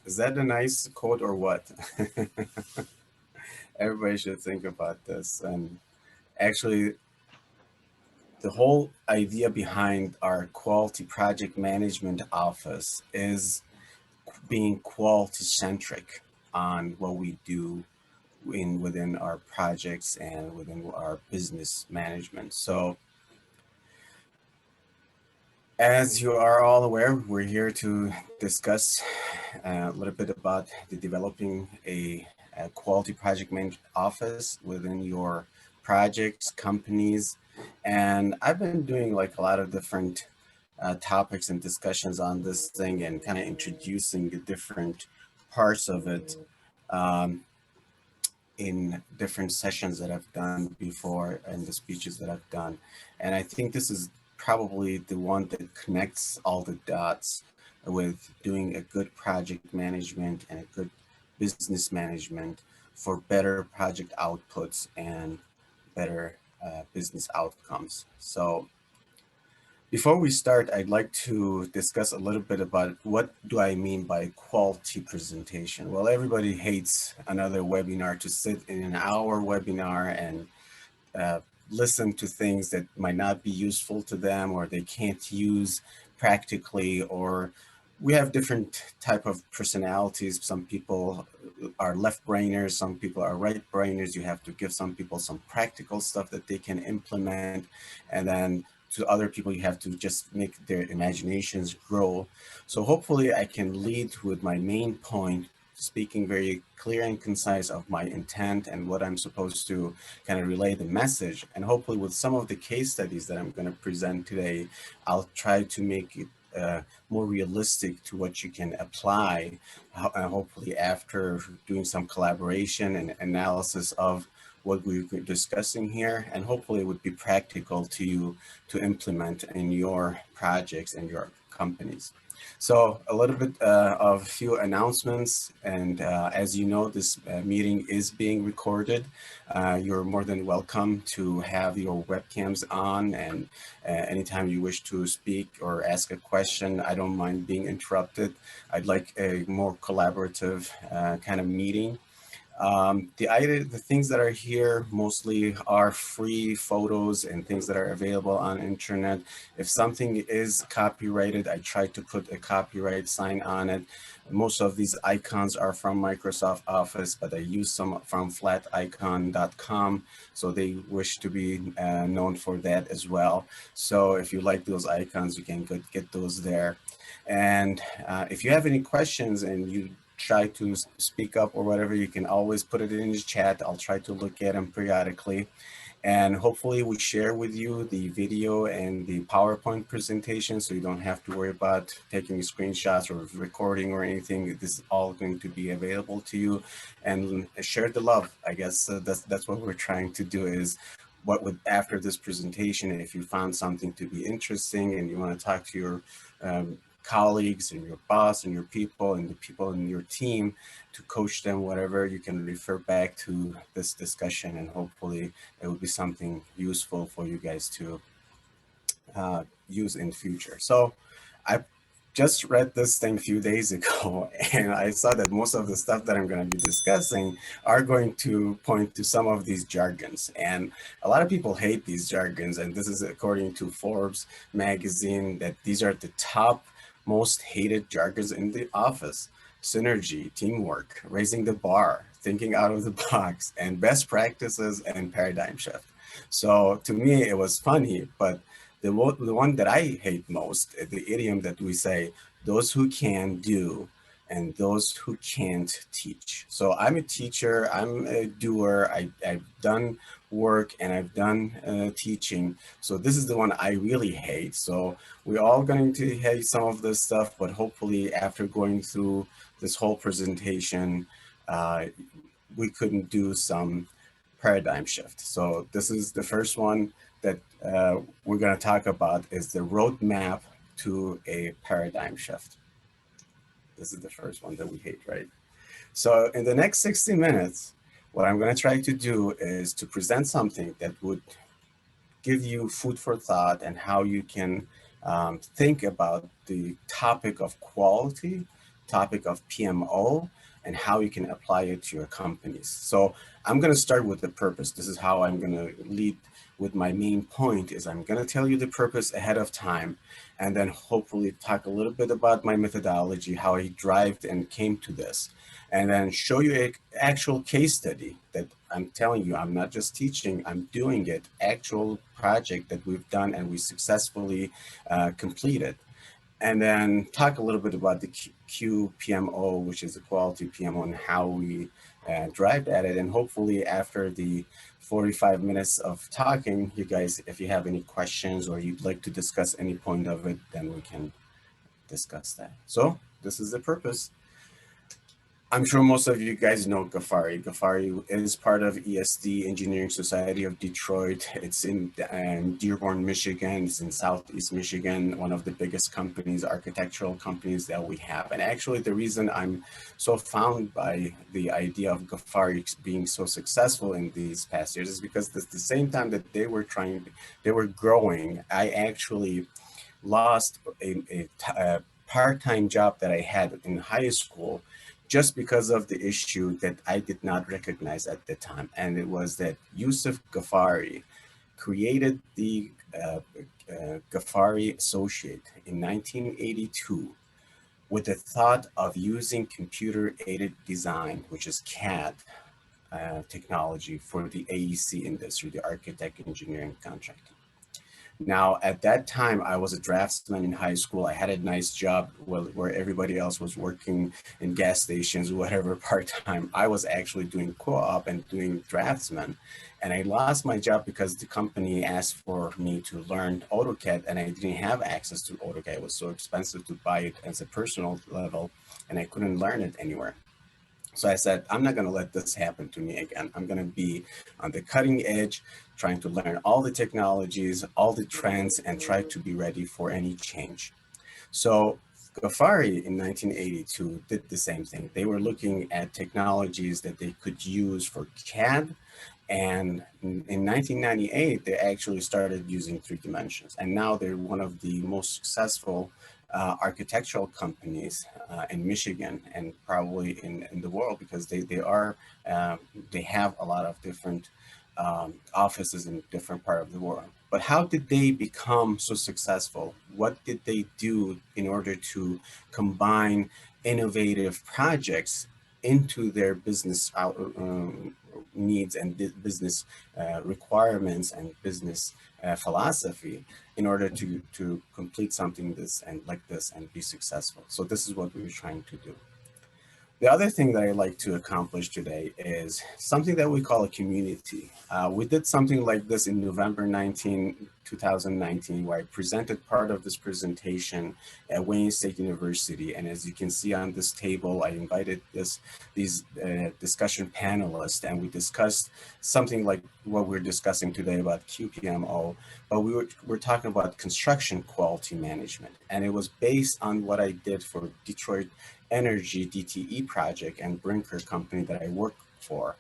Is that a nice quote or what? Everybody should think about this. And actually, the whole idea behind our quality project management office is being quality centric on what we do within our projects and within our business management. So as you are all aware, we're here to discuss a little bit about the developing a quality project management office within your projects, companies. And I've been doing like a lot of different topics and discussions on this thing and kind of introducing the different parts of it um, in different sessions that I've done before and the speeches that I've done. And I think this is probably the one that connects all the dots with doing a good project management and a good business management for better project outputs and better business outcomes. So before we start, I'd like to discuss a little bit about what do I mean by quality presentation. Well, everybody hates another webinar to sit in an hour webinar and uh, listen to things that might not be useful to them or they can't use practically, or we have different type of personalities. Some people are left brainers, some people are right brainers. You have to give some people some practical stuff that they can implement, and then to other people you have to just make their imaginations grow. So hopefully I can lead with my main point, speaking very clear and concise of my intent and what I'm supposed to kind of relay the message. And hopefully with some of the case studies that I'm going to present today, I'll try to make it more realistic to what you can apply, hopefully after doing some collaboration and analysis of what we're discussing here, and hopefully it would be practical to you to implement in your projects and your companies. So a little bit of a few announcements, and as you know, this meeting is being recorded. You're more than welcome to have your webcams on, and anytime you wish to speak or ask a question, I don't mind being interrupted. I'd like a more collaborative kind of meeting. The things that are here mostly are free photos and things that are available on internet. If something is copyrighted, I try to put a copyright sign on it. Most of these icons are from Microsoft Office, but I use some from flaticon.com, so they wish to be known for that as well. So if you like those icons, you can get those there. And if you have any questions and you try to speak up or whatever, you can always put it in the chat. I'll try to look at them periodically. And hopefully we share with you the video and the PowerPoint presentation, so you don't have to worry about taking screenshots or recording or anything. This is all going to be available to you. And share the love, I guess. So that's what we're trying to do, is what would, after this presentation, if you found something to be interesting and you want to talk to your colleagues and your boss and your people and the people in your team to coach them, whatever, you can refer back to this discussion, and hopefully it will be something useful for you guys to use in future. So I just read this thing a few days ago, and I saw that most of the stuff that I'm going to be discussing are going to point to some of these jargons. And a lot of people hate these jargons, and this is according to Forbes magazine, that these are the top most hated jargons in the office: synergy, teamwork, raising the bar, thinking out of the box, and best practices and paradigm shift. So to me, it was funny, but the one that I hate most, the idiom that we say, those who can do and those who can't teach. So I'm a teacher, I'm a doer, I've done work and I've done teaching. So this is the one I really hate. So we're all going to hate some of this stuff, but hopefully after going through this whole presentation, we couldn't do some paradigm shift. So this is the first one that we're going to talk about, is the roadmap to a paradigm shift. This is the first one that we hate, right? So in the next 60 minutes, what I'm going to try to do is to present something that would give you food for thought and how you can think about the topic of quality topic of PMO and how you can apply it to your companies. So I'm going to start with the purpose. This is how I'm going to lead with my main point is I'm going to tell you the purpose ahead of time, and then hopefully talk a little bit about my methodology, how I drived and came to this, and then show you an actual case study that I'm telling you, I'm not just teaching, I'm doing it, actual project that we've done and we successfully completed. And then talk a little bit about the QPMO, which is the quality PMO, and how we drive at it. And hopefully after the 45 minutes of talking, you guys, if you have any questions or you'd like to discuss any point of it, then we can discuss that. So this is the purpose. I'm sure most of you guys know Gofarix. Gofarix is part of ESD Engineering Society of Detroit. It's in Dearborn, Michigan. It's in Southeast Michigan, one of the biggest companies, architectural companies that we have. And actually the reason I'm so found by the idea of Gofarix being so successful in these past years is because at the same time that they were growing, I actually lost a part-time job that I had in high school just because of the issue that I did not recognize at the time. And it was that Yusuf Gofarix created the Gofarix Associate in 1982 with the thought of using computer-aided design, which is CAD technology for the AEC industry, the architect engineering contracting. Now, at that time, I was a draftsman in high school. I had a nice job where everybody else was working in gas stations, whatever, part-time. I was actually doing co-op and doing draftsman. And I lost my job because the company asked for me to learn AutoCAD, and I didn't have access to AutoCAD. It was so expensive to buy it as a personal level, and I couldn't learn it anywhere. So I said, I'm not going to let this happen to me again. I'm going to be on the cutting edge, trying to learn all the technologies, all the trends, and try to be ready for any change. So Gofarix in 1982 did the same thing. They were looking at technologies that they could use for CAD. And in 1998, they actually started using 3 dimensions. And now they're one of the most successful architectural companies in Michigan and probably in the world, because they have a lot of different offices in different parts of the world. But how did they become so successful? What did they do in order to combine innovative projects into their business needs and business requirements and business philosophy in order to complete something like this and be successful? So this is what we were trying to do. The other thing that I like to accomplish today is something that we call a community. We did something like this in November 2019, where I presented part of this presentation at Wayne State University. And as you can see on this table, I invited these discussion panelists, and we discussed something like what we're discussing today about QPMO, but we're talking about construction quality management. And it was based on what I did for Detroit Energy DTE project and Brinker company that I work for.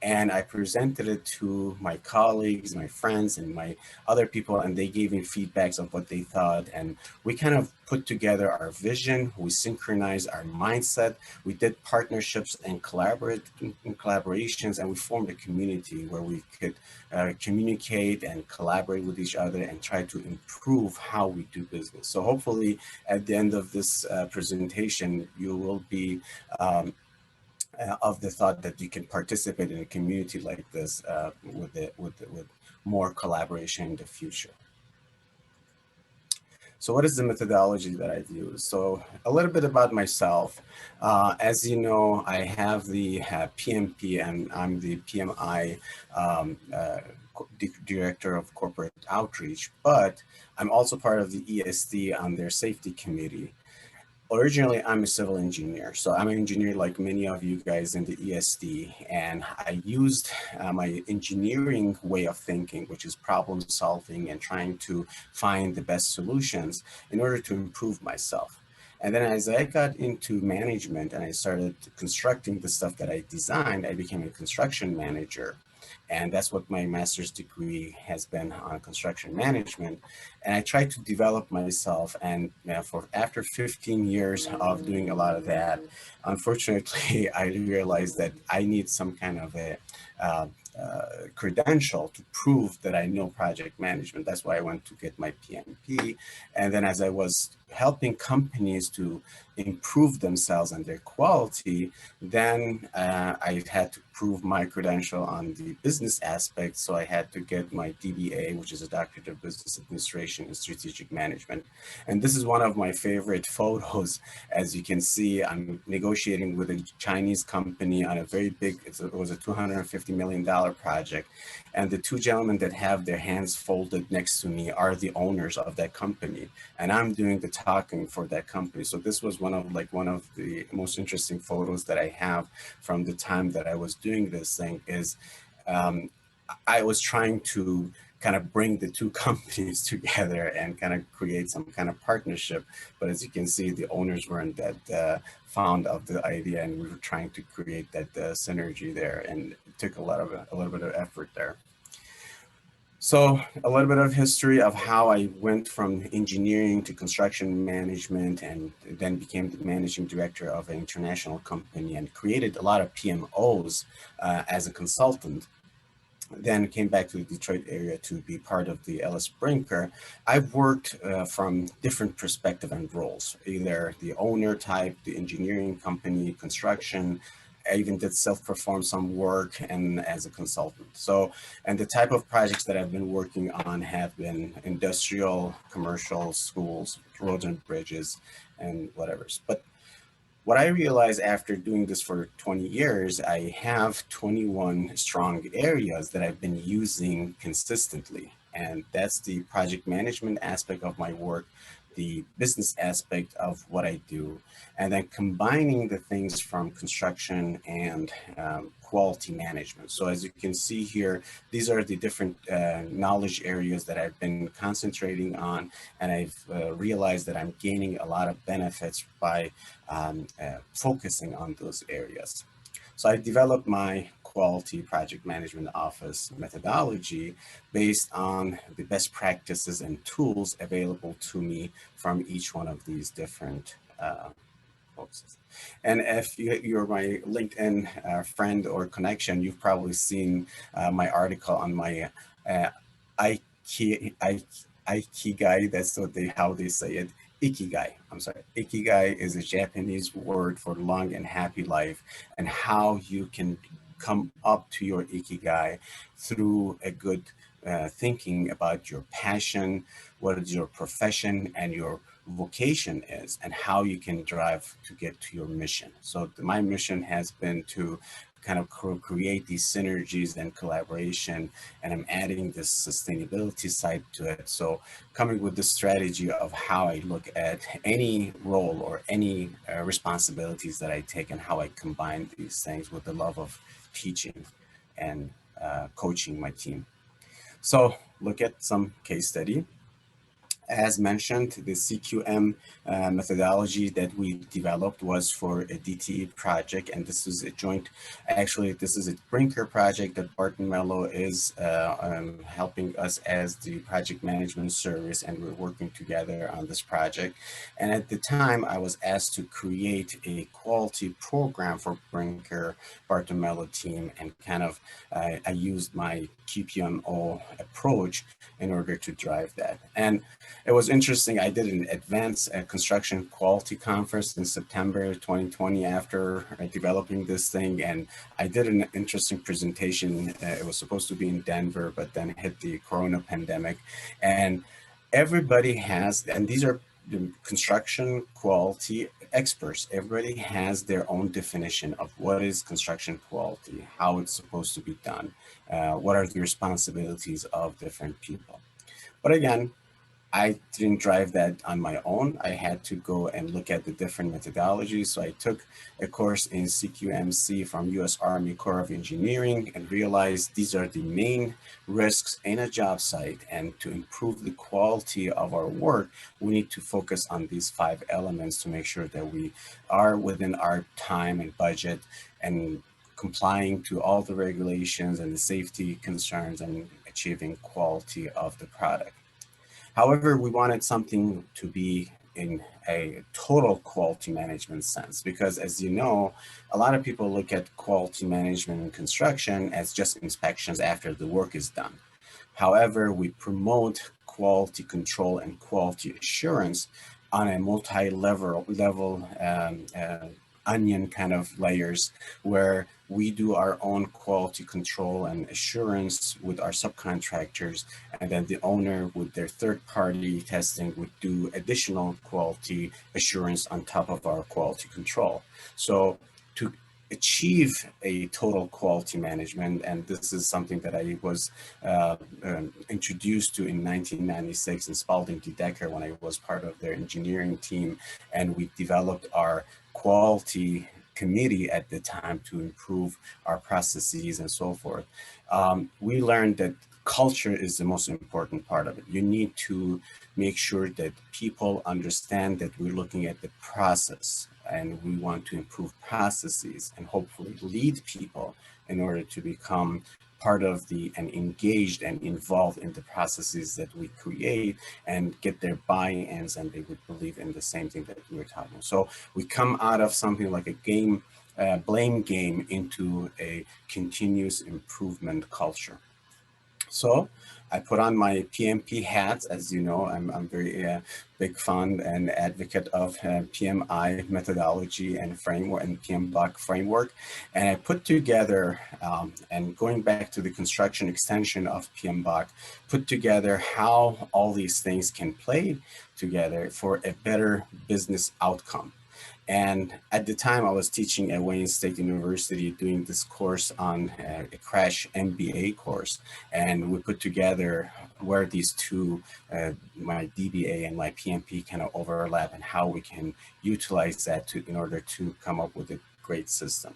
And I presented it to my colleagues, my friends, and my other people, and they gave me feedbacks of what they thought. And we kind of put together our vision, we synchronized our mindset, we did partnerships and collaborations, and we formed a community where we could communicate and collaborate with each other and try to improve how we do business. So hopefully at the end of this presentation, you will be of the thought that you can participate in a community like this with more collaboration in the future. So what is the methodology that I've used? So a little bit about myself. As you know, I have the PMP, and I'm the PMI Director of Corporate Outreach, but I'm also part of the ESD on their safety committee. Originally, I'm a civil engineer. So I'm an engineer like many of you guys in the ESD, and I used my engineering way of thinking, which is problem solving and trying to find the best solutions in order to improve myself. And then as I got into management and I started constructing the stuff that I designed, I became a construction manager. And that's what my master's degree has been on construction management. And I tried to develop myself. And for after 15 years of doing a lot of that, unfortunately, I realized that I need some kind of a uh, credential to prove that I know project management. That's why I went to get my PMP. And then as I was helping companies to improve themselves and their quality, then I had to prove my credential on the business aspect. So I had to get my DBA, which is a Doctorate of Business Administration and Strategic Management. And this is one of my favorite photos. As you can see, I'm negotiating with a Chinese company on a very big, it was a $250 million project. And the two gentlemen that have their hands folded next to me are the owners of that company. And I'm doing the talking for that company. So this was one of the most interesting photos that I have from the time that I was doing this thing is I was trying to kind of bring the two companies together and kind of create some kind of partnership. But as you can see, the owners weren't that fond of the idea, and we were trying to create that synergy there, and it took a little bit of effort there. So a little bit of history of how I went from engineering to construction management, and then became the managing director of an international company and created a lot of PMOs as a consultant. Then came back to the Detroit area to be part of the Ellis Brinker. I've worked from different perspective and roles, either the owner type, the engineering company, construction. I even did self-perform some work and as a consultant. So, and the type of projects that I've been working on have been industrial, commercial, schools, roads and bridges, and whatever. But what I realized after doing this for 20 years, I have 21 strong areas that I've been using consistently. And that's the project management aspect of my work, the business aspect of what I do, and then combining the things from construction and quality management. So as you can see here, these are the different knowledge areas that I've been concentrating on, and I've realized that I'm gaining a lot of benefits by focusing on those areas. So I developed my quality project management office methodology based on the best practices and tools available to me from each one of these different folks. And if you're my LinkedIn friend or connection, you've probably seen my article on my Ikigai, that's how they say it. Ikigai, I'm sorry. Ikigai is a Japanese word for long and happy life, and how you can come up to your Ikigai through a good thinking about your passion, what is your profession and your vocation is, and how you can drive to get to your mission. So my mission has been to kind of create these synergies and collaboration, and I'm adding this sustainability side to it. So coming with the strategy of how I look at any role or any responsibilities that I take, and how I combine these things with the love of teaching and coaching my team. So look at some case study. As mentioned, the CQM methodology that we developed was for a DTE project, and this is a joint, actually, this is a Brinker project that Barton Mello is helping us as the project management service, and we're working together on this project. And at the time, I was asked to create a quality program for Brinker Barton Mello team, and kind of, I used my QPMO approach in order to drive that. And it was interesting. I did an advanced construction quality conference in September 2020 after developing this thing. And I did an interesting presentation. It was supposed to be in Denver, but then hit the Corona pandemic. And everybody has, and these are the construction quality experts, everybody has their own definition of what is construction quality, how it's supposed to be done, what are the responsibilities of different people. But again, I didn't drive that on my own. I had to go and look at the different methodologies. So I took a course in CQMC from US Army Corps of Engineering, and realized these are the main risks in a job site. And to improve the quality of our work, we need to focus on these 5 elements to make sure that we are within our time and budget, and complying to all the regulations and the safety concerns and achieving quality of the product. However, we wanted something to be in a total quality management sense, because as you know, a lot of people look at quality management in construction as just inspections after the work is done. However, we promote quality control and quality assurance on a multi-level onion kind of layers, where we do our own quality control and assurance with our subcontractors, and then the owner with their third-party testing would do additional quality assurance on top of our quality control. So to achieve a total quality management, and this is something that I was introduced to in 1996 in Spalding Decker when I was part of their engineering team, and we developed our quality committee at the time to improve our processes and so forth. We learned that culture is the most important part of it. You need to make sure that people understand that we're looking at the process, and we want to improve processes and hopefully lead people in order to become part of and engaged and involved in the processes that we create and get their buy-ins, and they would believe in the same thing that we were talking about. So we come out of something like a blame game into a continuous improvement culture. So I put on my PMP hat. As you know, I'm very big fan and advocate of PMI methodology and framework and PMBOK framework. And I put together, and going back to the construction extension of PMBOK, put together how all these things can play together for a better business outcome. And at the time, I was teaching at Wayne State University, doing this course on a crash MBA course. And we put together where these two, my DBA and my PMP, kind of overlap, and how we can utilize that in order to come up with a great system.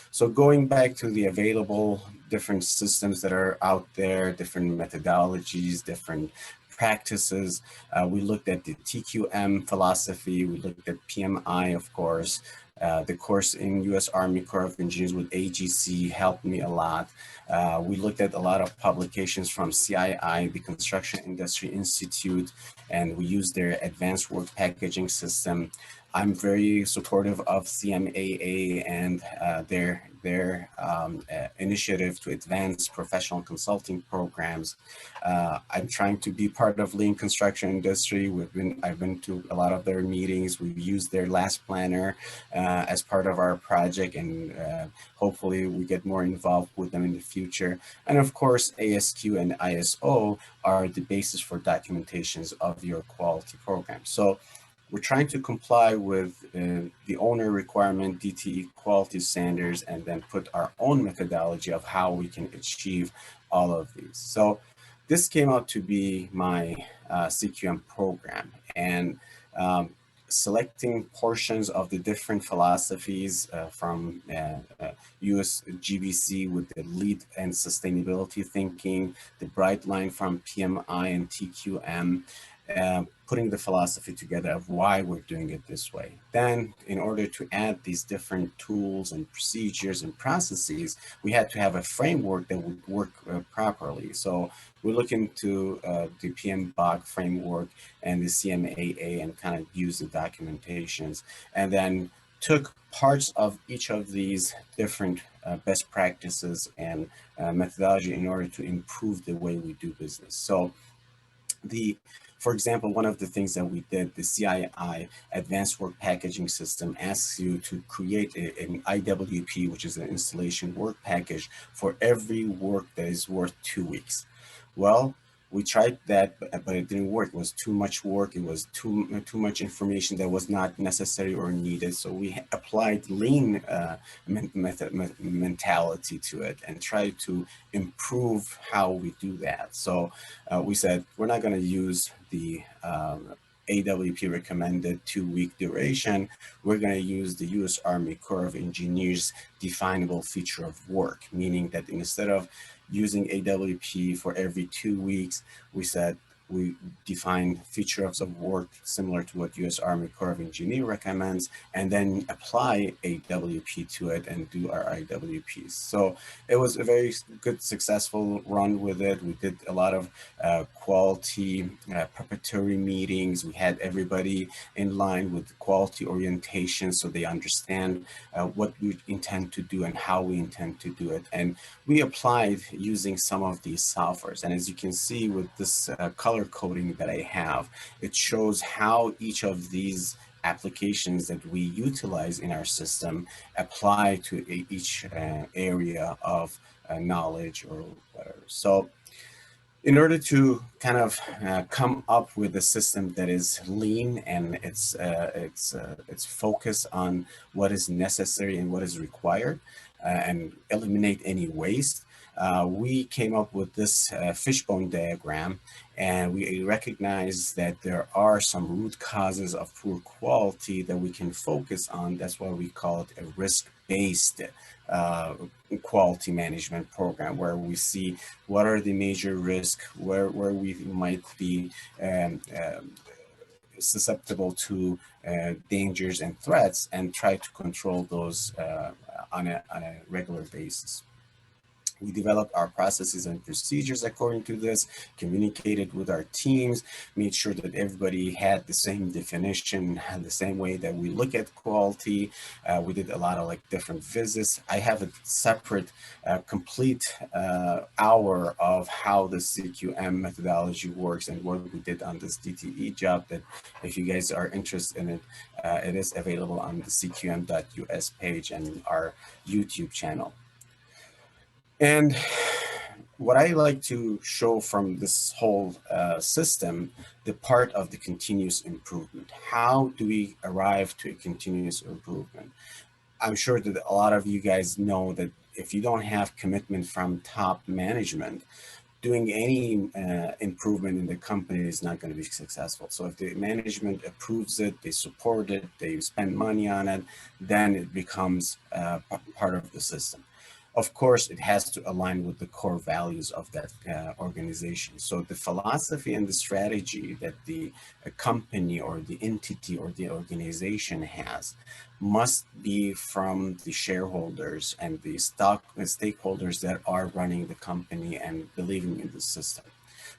So going back to the available different systems that are out there, different methodologies, different practices. We looked at the TQM philosophy. We looked at PMI, of course. The course in U.S. Army Corps of Engineers with AGC helped me a lot. We looked at a lot of publications from CII, the Construction Industry Institute, and we used their advanced work packaging system. I'm very supportive of CMAA and their initiative to advance professional consulting programs. I'm trying to be part of lean construction industry. I've been to a lot of their meetings. We've used their last planner as part of our project, and hopefully we get more involved with them in the future. And of course, ASQ and ISO are the basis for documentations of your quality program. So we're trying to comply with the owner requirement, DTE quality standards, and then put our own methodology of how we can achieve all of these. So this came out to be my CQM program, and selecting portions of the different philosophies from US GBC with the lead and sustainability thinking, the bright line from PMI and TQM, putting the philosophy together of why we're doing it this way. Then, in order to add these different tools and procedures and processes, we had to have a framework that would work properly. So we look into the PMBOK framework and the CMAA and kind of use the documentations, and then took parts of each of these different best practices and methodology in order to improve the way we do business. So for example, one of the things that we did, the CII Advanced Work Packaging System, asks you to create an IWP, which is an installation work package, for every work that is worth 2 weeks. Well, we tried that, but it didn't work. It was too much work. It was too much information that was not necessary or needed. So we applied lean mentality to it and tried to improve how we do that. So we said, we're not going to use the AWP recommended 2-week duration. We're going to use the U.S. Army Corps of Engineers definable feature of work, meaning that instead of using AWP for every 2 weeks, we said We define features of work similar to what U.S. Army Corps of Engineers recommends, and then apply AWP to it and do our IWPs. So it was a very good, successful run with it. We did a lot of quality preparatory meetings. We had everybody in line with quality orientation so they understand what we intend to do and how we intend to do it. And we applied using some of these softwares. And as you can see with this color coding that I have, it shows how each of these applications that we utilize in our system apply to each area of knowledge or whatever. So in order to kind of come up with a system that is lean and it's focused on what is necessary and what is required and eliminate any waste, we came up with this fishbone diagram, and we recognize that there are some root causes of poor quality that we can focus on. That's why we call it a risk-based quality management program, where we see what are the major risks, where we might be susceptible to dangers and threats, and try to control those on a regular basis. We developed our processes and procedures according to this, communicated with our teams, made sure that everybody had the same definition, had the same way that we look at quality. We did a lot of different visits. I have a separate complete hour of how the CQM methodology works and what we did on this DTE job, that if you guys are interested in it, it is available on the cqm.us page and our YouTube channel. And what I like to show from this whole system, the part of the continuous improvement. How do we arrive to a continuous improvement? I'm sure that a lot of you guys know that if you don't have commitment from top management, doing any improvement in the company is not going to be successful. So if the management approves it, they support it, they spend money on it, then it becomes part of the system. Of course, it has to align with the core values of that organization. So the philosophy and the strategy that the company or the entity or the organization has must be from the shareholders and the stakeholders that are running the company and believing in the system.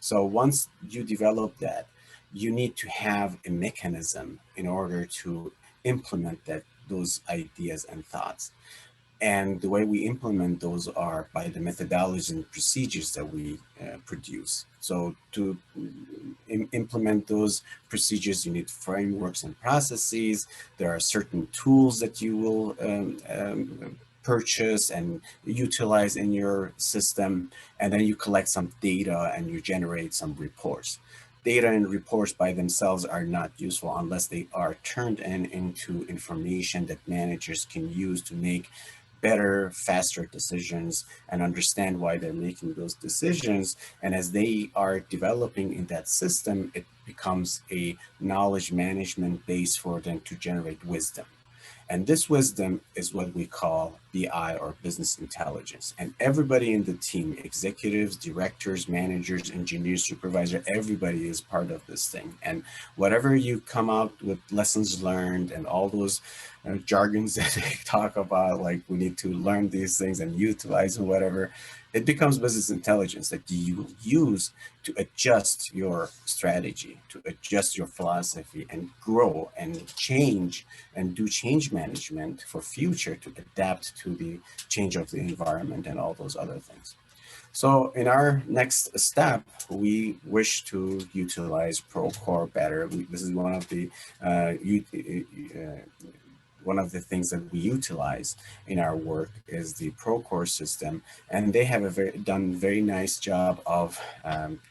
So once you develop that, you need to have a mechanism in order to implement those ideas and thoughts. And the way we implement those are by the methodologies and procedures that we produce. So to implement those procedures, you need frameworks and processes. There are certain tools that you will purchase and utilize in your system. And then you collect some data and you generate some reports. Data and reports by themselves are not useful unless they are turned into information that managers can use to make better, faster decisions and understand why they're making those decisions. And as they are developing in that system, it becomes a knowledge management base for them to generate wisdom. And this wisdom is what we call BI, or business intelligence. And everybody in the team, executives, directors, managers, engineers, supervisor, everybody is part of this thing. And whatever you come out with lessons learned and all those jargons that they talk about, like we need to learn these things and utilize and whatever, it becomes business intelligence that you use to adjust your strategy, to adjust your philosophy and grow and change and do change management for future to adapt to the change of the environment and all those other things. So in our next step, we wish to utilize ProCore better. This is one of the things that we utilize in our work is the ProCore system, and they have done very nice job of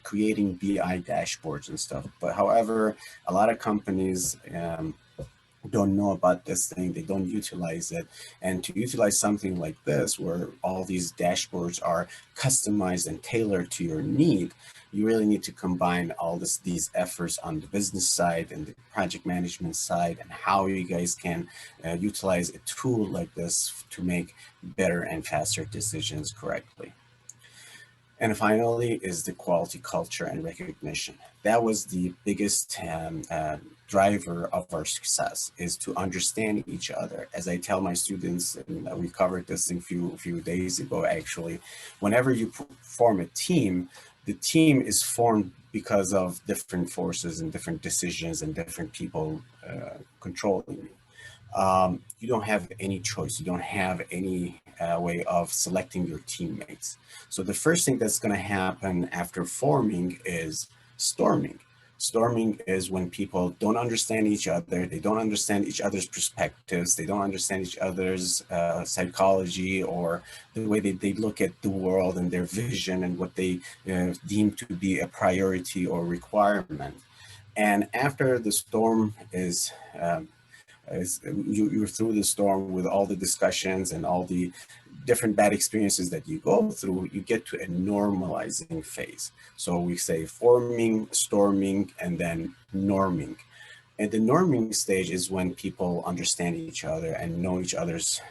creating BI dashboards and stuff. But however, a lot of companies don't know about this thing, they don't utilize it. And to utilize something like this, where all these dashboards are customized and tailored to your need, you really need to combine all these efforts on the business side and the project management side, and how you guys can utilize a tool like this to make better and faster decisions correctly. And finally is the quality culture and recognition. That was the biggest driver of our success, is to understand each other. As I tell my students, and we covered this a few days ago actually, whenever you form a team, the team is formed because of different forces and different decisions and different people controlling you. You don't have any choice. You don't have any way of selecting your teammates. So the first thing that's going to happen after forming is storming. Storming is when people don't understand each other. They don't understand each other's perspectives. They don't understand each other's psychology or the way they look at the world and their vision and what they deem to be a priority or requirement. And after the storm is you're through the storm with all the discussions and all the different bad experiences that you go through, you get to a normalizing phase. So we say forming, storming, and then norming. And the norming stage is when people understand each other and know each other's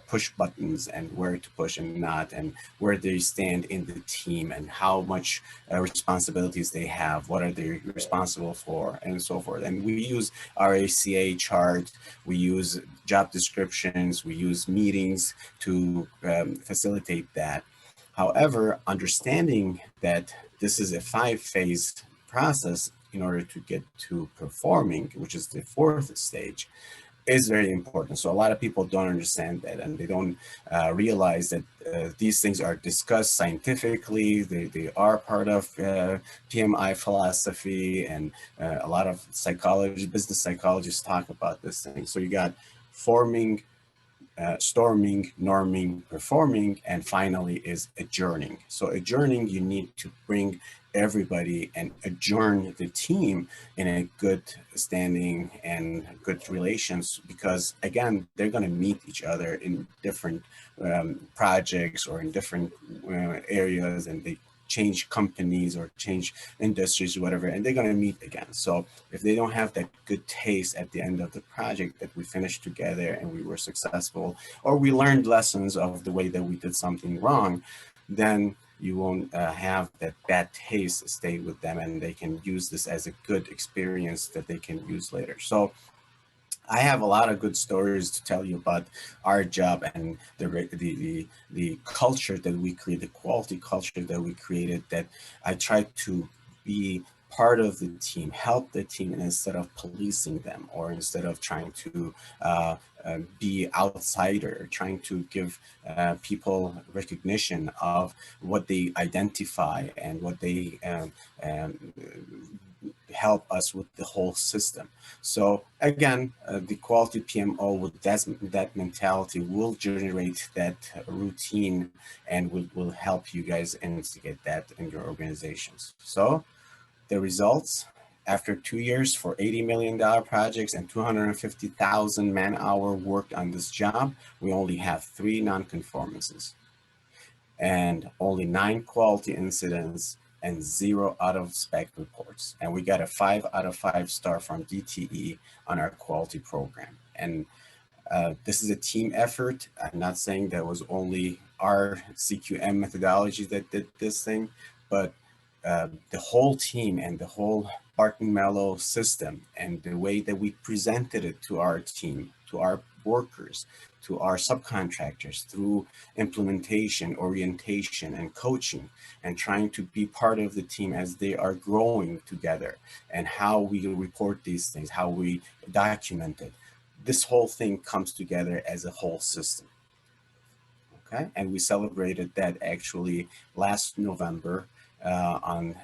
push buttons and where to push and not, and where they stand in the team and how much responsibilities they have, what are they responsible for, and so forth. And we use RACA chart, we use job descriptions, we use meetings to facilitate that. However, understanding that this is a 5-phase process in order to get to performing, which is the 4th stage, is very important. So a lot of people don't understand that, and they don't realize that these things are discussed scientifically. They are part of PMI philosophy, and a lot of business psychologists talk about this thing. So you got forming, storming, norming, performing, and finally is adjourning. So adjourning, you need to bring everybody and adjourn the team in a good standing and good relations, because again, they're going to meet each other in different projects or in different areas, and they change companies or change industries or whatever, and they're going to meet again. So if they don't have that good taste at the end of the project that we finished together and we were successful, or we learned lessons of the way that we did something wrong, then you won't have that bad taste stay with them, and they can use this as a good experience that they can use later. So I have a lot of good stories to tell you about our job and the culture that we created, the quality culture that we created, that I try to be part of the team, help the team, instead of policing them, or instead of trying to be outsider, trying to give people recognition of what they identify and what they help us with the whole system. So again, the quality PMO with that mentality will generate that routine and will help you guys instigate that in your organizations. So the results, after 2 years for $80 million projects and 250,000 man-hour worked on this job, we only have 3 non-conformances and only 9 quality incidents and 0 out-of-spec reports. And we got a 5 out of 5 star from DTE on our quality program. And this is a team effort. I'm not saying that was only our CQM methodology that did this thing, but the whole team and the whole Barton Mello system and the way that we presented it to our team, to our workers, to our subcontractors through implementation, orientation, and coaching, and trying to be part of the team as they are growing together, and how we report these things, how we document it. This whole thing comes together as a whole system. Okay, and we celebrated that actually last November on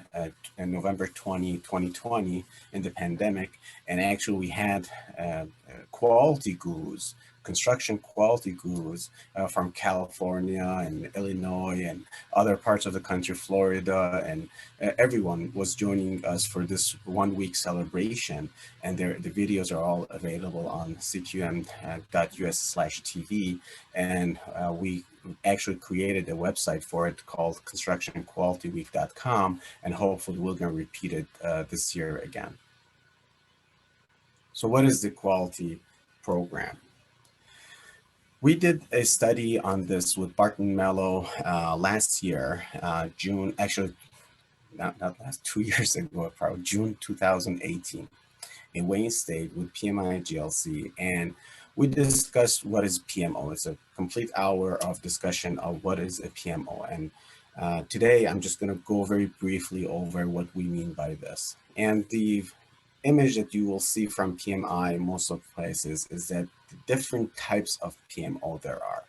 November 2020 in the pandemic. And actually we had quality gurus, construction quality gurus from California and Illinois and other parts of the country, Florida, and everyone was joining us for this 1-week celebration. And the videos are all available on cqm.us/TV. And we actually created a website for it called constructionqualityweek.com, and hopefully we're going to repeat it this year again. So what is the quality program? We did a study on this with Barton Mello last year, June, actually, not last, 2 years ago, probably June 2018, in Wayne State with PMI GLC. And we discussed what is PMO. It's a complete hour of discussion of what is a PMO. And today I'm just going to go very briefly over what we mean by this. And the image that you will see from PMI most of places is that the different types of PMO there are.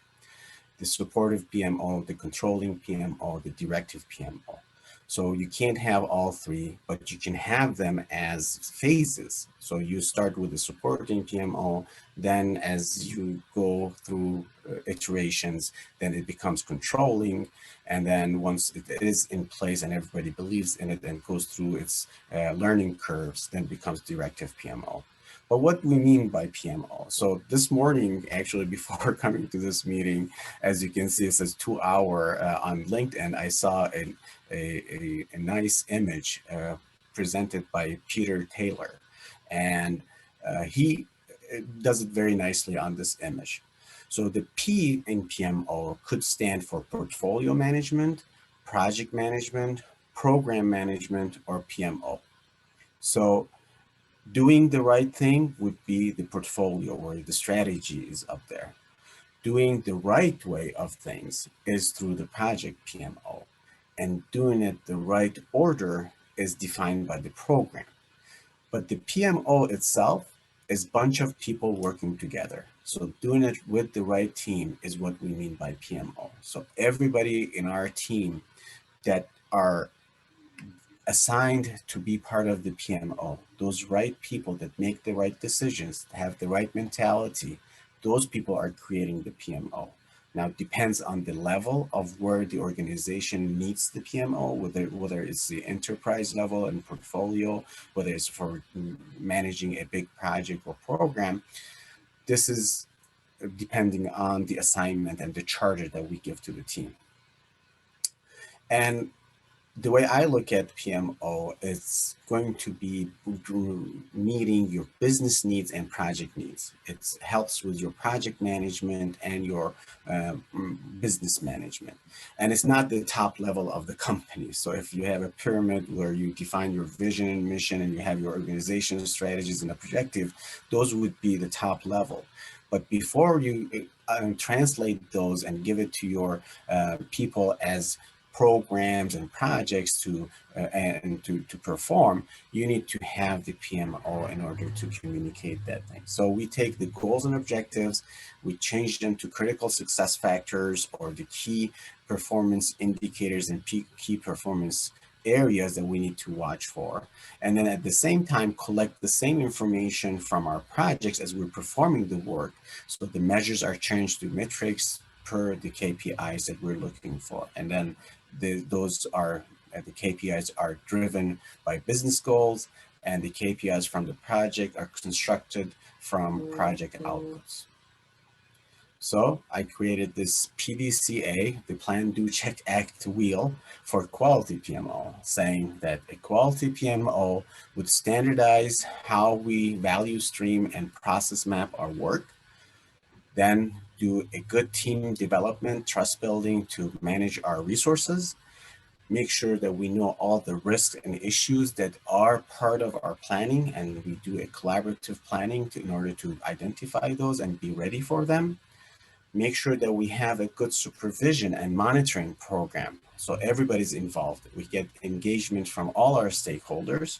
The supportive PMO, the controlling PMO, the directive PMO. So you can't have all three, but you can have them as phases. So you start with the supporting PMO, then as you go through iterations, then it becomes controlling. And then once it is in place and everybody believes in it and goes through its learning curves, then it becomes directive PMO. But what we mean by PMO. So this morning, actually, before coming to this meeting, as you can see, it says 2 hour on LinkedIn. I saw a nice image presented by Peter Taylor, and he does it very nicely on this image. So the P in PMO could stand for portfolio management, project management, program management, or PMO. So doing the right thing would be the portfolio where the strategy is up there. Doing the right way of things is through the project PMO, and doing it the right order is defined by the program. But the PMO itself is a bunch of people working together. So doing it with the right team is what we mean by PMO. So everybody in our team that are assigned to be part of the PMO, those right people that make the right decisions, have the right mentality, those people are creating the PMO. Now it depends on the level of where the organization needs the PMO, whether it's the enterprise level and portfolio, whether it's for managing a big project or program. This is depending on the assignment and the charter that we give to the team. And the way I look at PMO, it's going to be meeting your business needs and project needs. It helps with your project management and your business management. And it's not the top level of the company. So if you have a pyramid where you define your vision and mission and you have your organizational strategies and objective, those would be the top level. But before you translate those and give it to your people as programs and projects to perform, you need to have the PMO in order to communicate that thing. So we take the goals and objectives, we change them to critical success factors or the key performance indicators and key performance areas that we need to watch for. And then at the same time, collect the same information from our projects as we're performing the work. So the measures are changed to metrics per the KPIs that we're looking for. And then the KPIs are driven by business goals, and the KPIs from the project are constructed from project outputs. So I created this PDCA, the Plan, Do, Check, Act wheel for quality PMO, saying that a quality PMO would standardize how we value stream and process map our work, then do a good team development, trust building to manage our resources, make sure that we know all the risks and issues that are part of our planning, and we do a collaborative planning in order to identify those and be ready for them. Make sure that we have a good supervision and monitoring program so everybody's involved. We get engagement from all our stakeholders.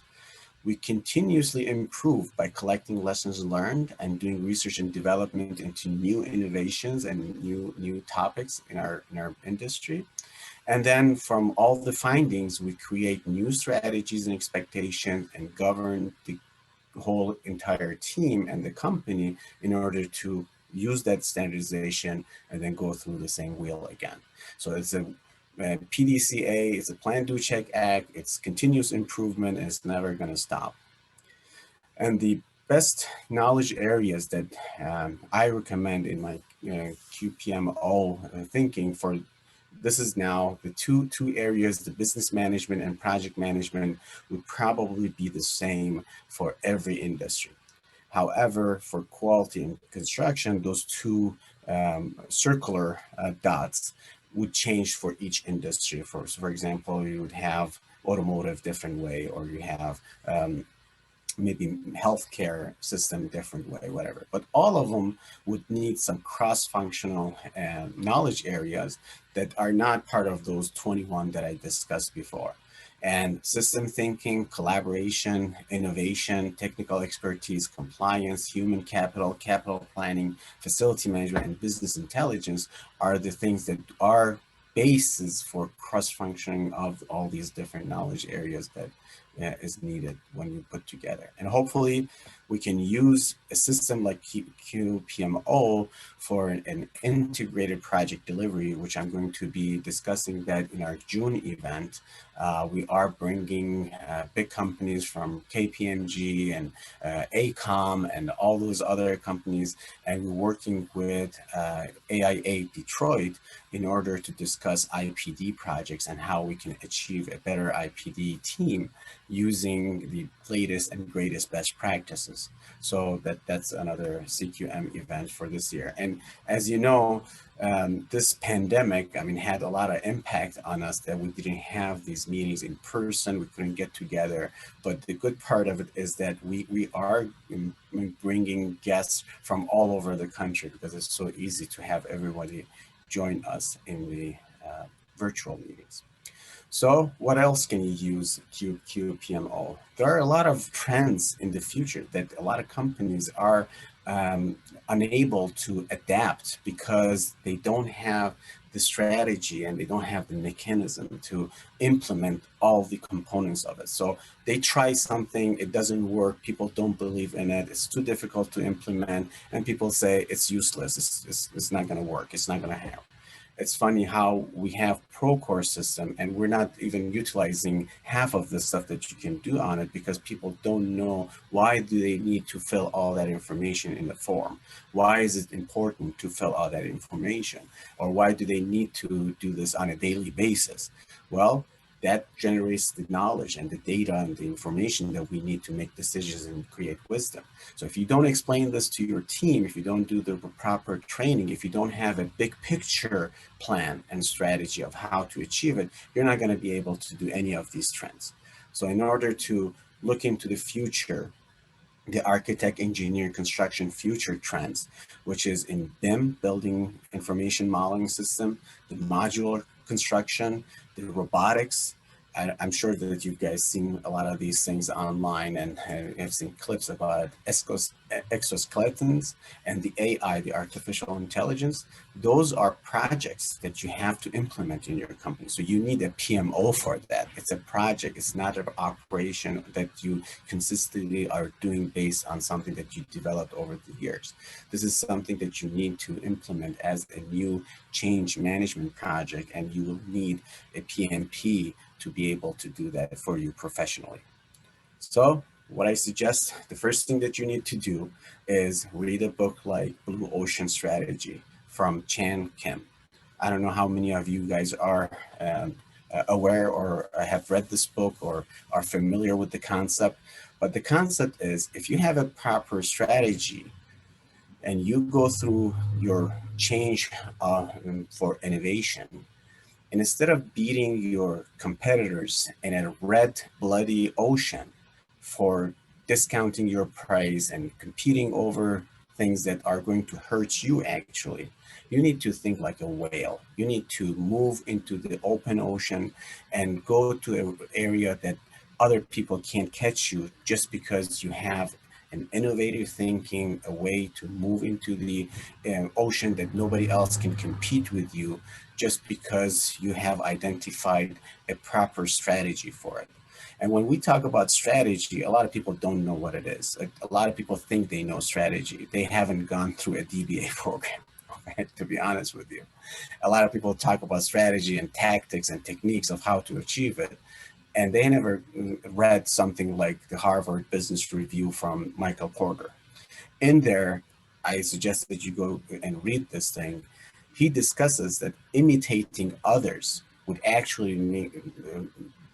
We continuously improve by collecting lessons learned and doing research and development into new innovations and new topics in our industry. And then from all the findings, we create new strategies and expectations and govern the whole entire team and the company in order to use that standardization and then go through the same wheel again. So it's a PDCA, it's a Plan, Do, Check, Act, it's continuous improvement, and it's never going to stop. And the best knowledge areas that I recommend in my QPMO thinking for this is now the two areas, the business management and project management would probably be the same for every industry. However, for quality and construction, those two circular dots would change for each industry. For example, you would have automotive different way, or you have maybe healthcare system different way, whatever. But all of them would need some cross-functional knowledge areas that are not part of those 21 that I discussed before. And system thinking, collaboration, innovation, technical expertise, compliance, human capital, capital planning, facility management, and business intelligence are the things that are bases for cross-functioning of all these different knowledge areas that is needed when you put together. And hopefully we can use a system like QPMO for an integrated project delivery, which I'm going to be discussing that in our June event. We are bringing big companies from KPMG and ACOM and all those other companies, and we're working with AIA Detroit in order to discuss IPD projects and how we can achieve a better IPD team using the latest and greatest best practices. So that's another CQM event for this year. And as you know, this pandemic, I mean, had a lot of impact on us that we didn't have these meetings in person. We couldn't get together. But the good part of it is that we are bringing guests from all over the country, because it's so easy to have everybody join us in the virtual meetings. So what else can you use QPMO? There are a lot of trends in the future that a lot of companies are unable to adapt because they don't have the strategy and they don't have the mechanism to implement all the components of it. So they try something, it doesn't work, people don't believe in it, it's too difficult to implement, and people say it's useless, it's not going to work, it's not going to happen. It's funny how we have ProCore system and we're not even utilizing half of the stuff that you can do on it because people don't know why do they need to fill all that information in the form. Why is it important to fill all that information? Or why do they need to do this on a daily basis? Well, that generates the knowledge and the data and the information that we need to make decisions and create wisdom. So if you don't explain this to your team, if you don't do the proper training, if you don't have a big picture plan and strategy of how to achieve it, you're not going to be able to do any of these trends. So in order to look into the future, the architect, engineer, construction future trends, which is in BIM, building information modeling system, the modular construction, the robotics. I'm sure that you guys seen a lot of these things online and have seen clips about exoskeletons and the AI, the artificial intelligence. Those are projects that you have to implement in your company. So you need a PMO for that. It's a project. It's not an operation that you consistently are doing based on something that you developed over the years. This is something that you need to implement as a new change management project, and you will need a PMP to be able to do that for you professionally. So what I suggest, the first thing that you need to do is read a book like Blue Ocean Strategy from Chan Kim. I don't know how many of you guys are aware or have read this book or are familiar with the concept, but the concept is if you have a proper strategy and you go through your change for innovation, and instead of beating your competitors in a red, bloody ocean for discounting your price and competing over things that are going to hurt you actually, you need to think like a whale. You need to move into the open ocean and go to an area that other people can't catch you just because you have an innovative thinking, a way to move into the ocean that nobody else can compete with you just because you have identified a proper strategy for it. And when we talk about strategy, a lot of people don't know what it is. A lot of people think they know strategy. They haven't gone through a DBA program, okay, to be honest with you. A lot of people talk about strategy and tactics and techniques of how to achieve it, and they never read something like the Harvard Business Review from Michael Porter. In there, I suggest that you go and read this thing. He discusses that imitating others would actually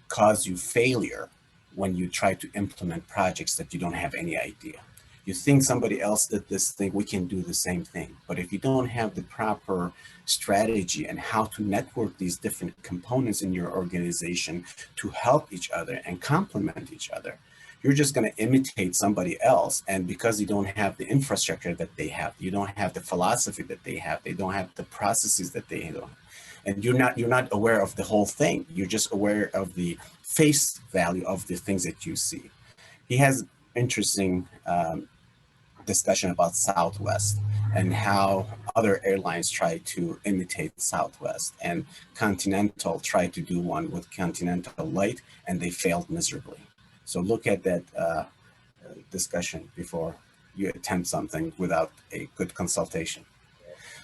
cause you failure when you try to implement projects that you don't have any idea. You think somebody else did this thing, we can do the same thing. But if you don't have the proper strategy and how to network these different components in your organization to help each other and complement each other, you're just going to imitate somebody else. And because you don't have the infrastructure that they have, you don't have the philosophy that they have, they don't have the processes that they don't, and you're not aware of the whole thing. You're just aware of the face value of the things that you see. He has interesting discussion about Southwest and how other airlines try to imitate Southwest, and Continental tried to do one with Continental Light and they failed miserably. So look at that discussion before you attempt something without a good consultation.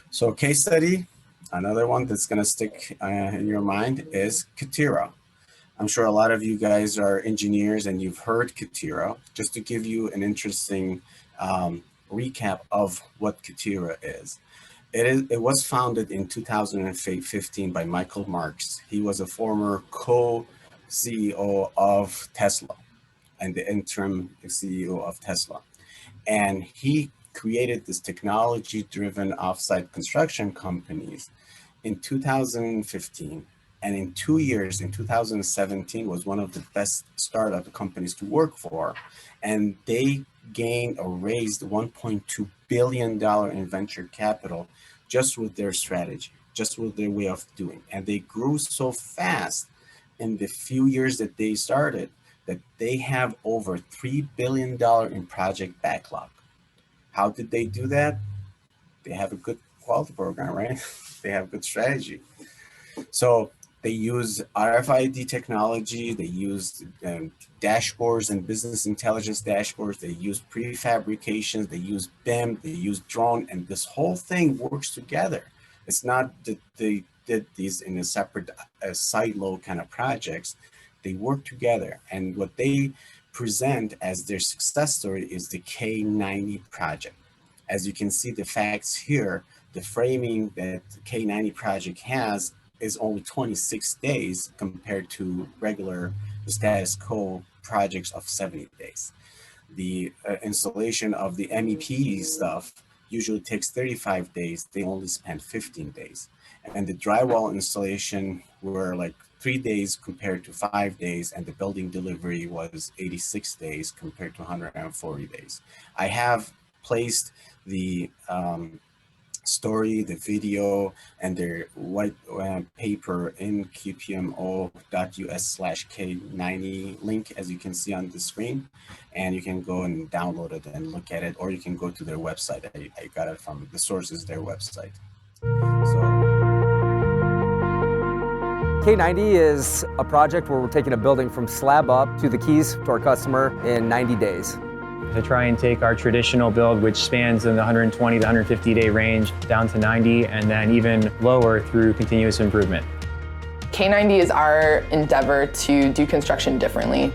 So case study, another one that's going to stick in your mind is Ktera. I'm sure a lot of you guys are engineers and you've heard Ktera. Just to give you an interesting recap of what Ktera is. It was founded in 2015 by Michael Marks. He was a former co-CEO of Tesla and the interim CEO of Tesla. And he created this technology-driven offsite construction companies in 2015. And in 2 years, in 2017, was one of the best startup companies to work for. And they gained or raised $1.2 billion in venture capital just with their strategy, just with their way of doing. And they grew so fast in the few years that they started that they have over $3 billion in project backlog. How did they do that? They have a good quality program, right? They have good strategy. So they use RFID technology, they use dashboards and business intelligence dashboards, they use prefabrications, they use BIM, they use drone, and this whole thing works together. It's not that they did these in a separate silo kind of projects. They work together, and what they present as their success story is the K90 project. As you can see the facts here, the framing that the K90 project has is only 26 days compared to regular status quo projects of 70 days. The installation of the MEP stuff usually takes 35 days. They only spend 15 days. And the drywall installation were like 3 days compared to 5 days, and the building delivery was 86 days compared to 140 days. I have placed the story, the video, and their white paper in QPMO.us/K90 link, as you can see on the screen, and you can go and download it and look at it, or you can go to their website. I got it from the source is their website. So K90 is a project where we're taking a building from slab up to the keys to our customer in 90 days. To try and take our traditional build, which spans in the 120 to 150 day range, down to 90, and then even lower through continuous improvement. K90 is our endeavor to do construction differently.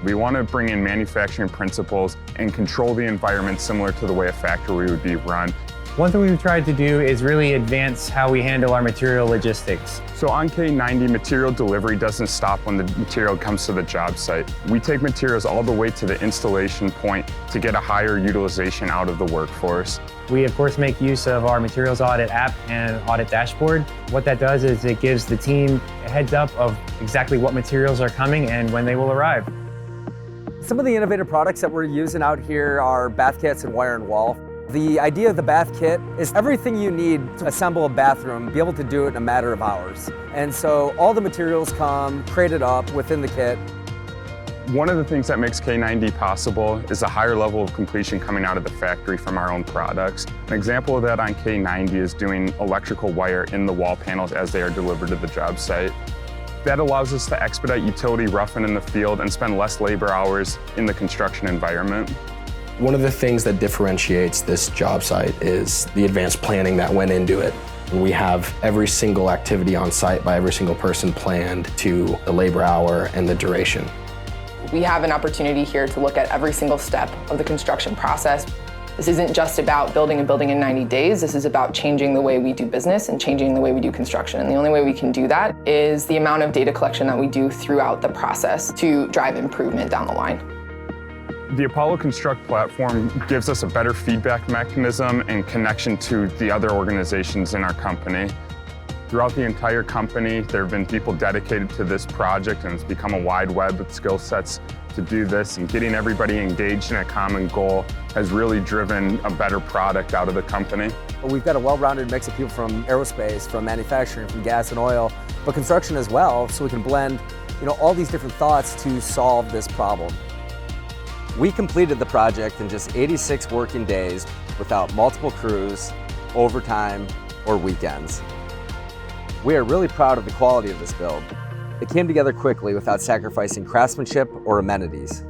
We want to bring in manufacturing principles and control the environment similar to the way a factory would be run. One thing we've tried to do is really advance how we handle our material logistics. So on K90, material delivery doesn't stop when the material comes to the job site. We take materials all the way to the installation point to get a higher utilization out of the workforce. We of course make use of our materials audit app and audit dashboard. What that does is it gives the team a heads up of exactly what materials are coming and when they will arrive. Some of the innovative products that we're using out here are bath kits and wire and wall. The idea of the bath kit is everything you need to assemble a bathroom, be able to do it in a matter of hours. And so all the materials come crated up within the kit. One of the things that makes K90 possible is a higher level of completion coming out of the factory from our own products. An example of that on K90 is doing electrical wire in the wall panels as they are delivered to the job site. That allows us to expedite utility roughing in the field and spend less labor hours in the construction environment. One of the things that differentiates this job site is the advanced planning that went into it. We have every single activity on site by every single person planned to the labor hour and the duration. We have an opportunity here to look at every single step of the construction process. This isn't just about building a building in 90 days. This is about changing the way we do business and changing the way we do construction. And the only way we can do that is the amount of data collection that we do throughout the process to drive improvement down the line. The Apollo Construct platform gives us a better feedback mechanism and connection to the other organizations in our company. Throughout the entire company, there have been people dedicated to this project, and it's become a wide web of skill sets to do this, and getting everybody engaged in a common goal has really driven a better product out of the company. We've got a well-rounded mix of people from aerospace, from manufacturing, from gas and oil, but construction as well, so we can blend all these different thoughts to solve this problem. We completed the project in just 86 working days without multiple crews, overtime, or weekends. We are really proud of the quality of this build. It came together quickly without sacrificing craftsmanship or amenities.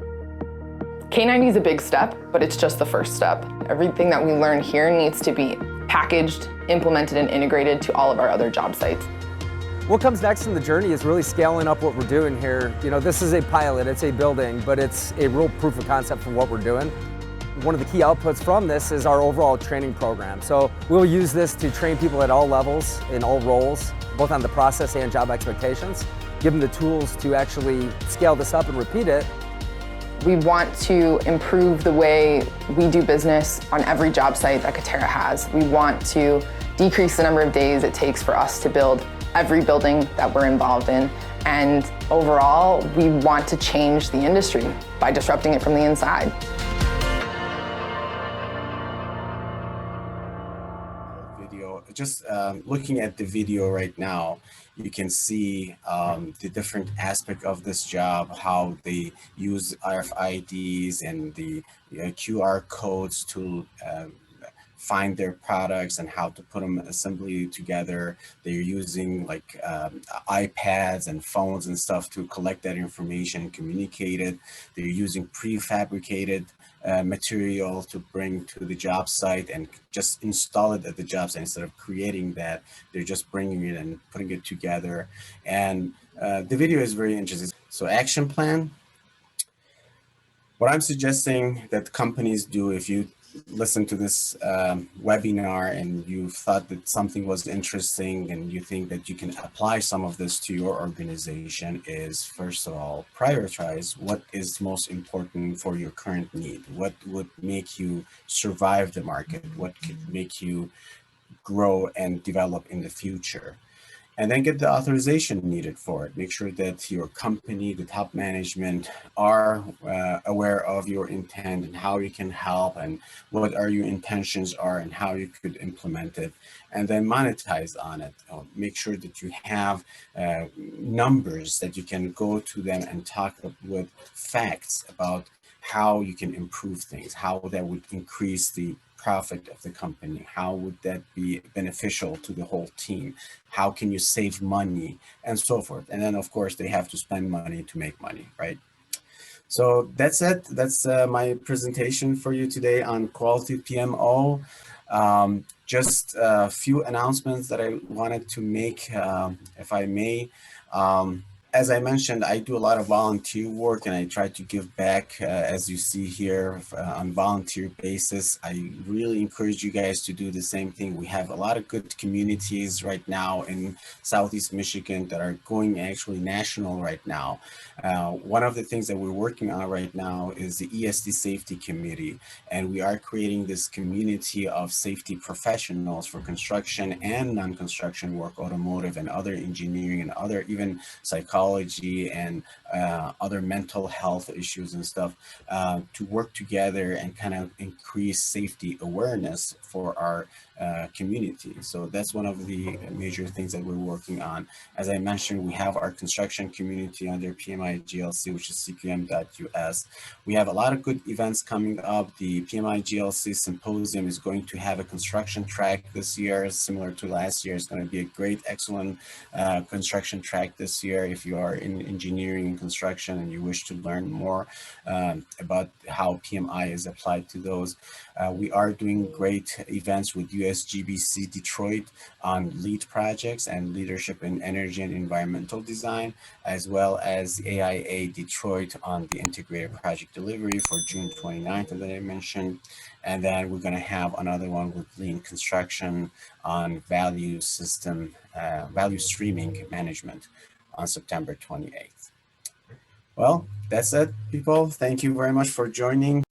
K90 is a big step, but it's just the first step. Everything that we learn here needs to be packaged, implemented, and integrated to all of our other job sites. What comes next in the journey is really scaling up what we're doing here. This is a pilot, it's a building, but it's a real proof of concept for what we're doing. One of the key outputs from this is our overall training program. So we'll use this to train people at all levels, in all roles, both on the process and job expectations, give them the tools to actually scale this up and repeat it. We want to improve the way we do business on every job site that Ktera has. We want to decrease the number of days it takes for us to build every building that we're involved in. And overall, we want to change the industry by disrupting it from the inside. Just looking at the video right now, you can see the different aspect of this job, how they use RFIDs and the QR codes to find their products and how to put them assembly together. They're using like iPads and phones and stuff to collect that information and communicate it. They're using prefabricated material to bring to the job site and just install it at the job site. Instead of creating that, they're just bringing it and putting it together. And the video is very interesting. So action plan. What I'm suggesting that companies do, if you listen to this webinar and you thought that something was interesting and you think that you can apply some of this to your organization, is first of all, prioritize what is most important for your current need. What would make you survive the market? What could make you grow and develop in the future? And then get the authorization needed for it. Make sure that your company, the top management, are aware of your intent and how you can help and what are your intentions are and how you could implement it. And then monetize on it. Make sure that you have numbers that you can go to them and talk with facts about how you can improve things, how that would increase the profit of the company, how would that be beneficial to the whole team, how can you save money, and so forth. And then of course they have to spend money to make money, right? So that's it. That's my presentation for you today on quality PMO. Just a few announcements that I wanted to make, if I may. As I mentioned, I do a lot of volunteer work and I try to give back, as you see here, on volunteer basis. I really encourage you guys to do the same thing. We have a lot of good communities right now in Southeast Michigan that are going actually national right now. One of the things that we're working on right now is the ESD Safety Committee, and we are creating this community of safety professionals for construction and non-construction work, automotive and other engineering and other even psychology and other mental health issues and stuff, to work together and kind of increase safety awareness for our community. So that's one of the major things that we're working on. As I mentioned, we have our construction community under PMI GLC, which is CQM.US. We have a lot of good events coming up. The PMI GLC Symposium is going to have a construction track this year, similar to last year. It's going to be a great, excellent construction track this year. If you are in engineering and construction and you wish to learn more about how PMI is applied to those, we are doing great events with USGBC Detroit on lead projects and leadership in energy and environmental design, as well as AIA Detroit on the integrated project delivery for June 29th that I mentioned. And then we're going to have another one with lean construction on value streaming management on September 28th. Well, That's it, people. Thank you very much for joining.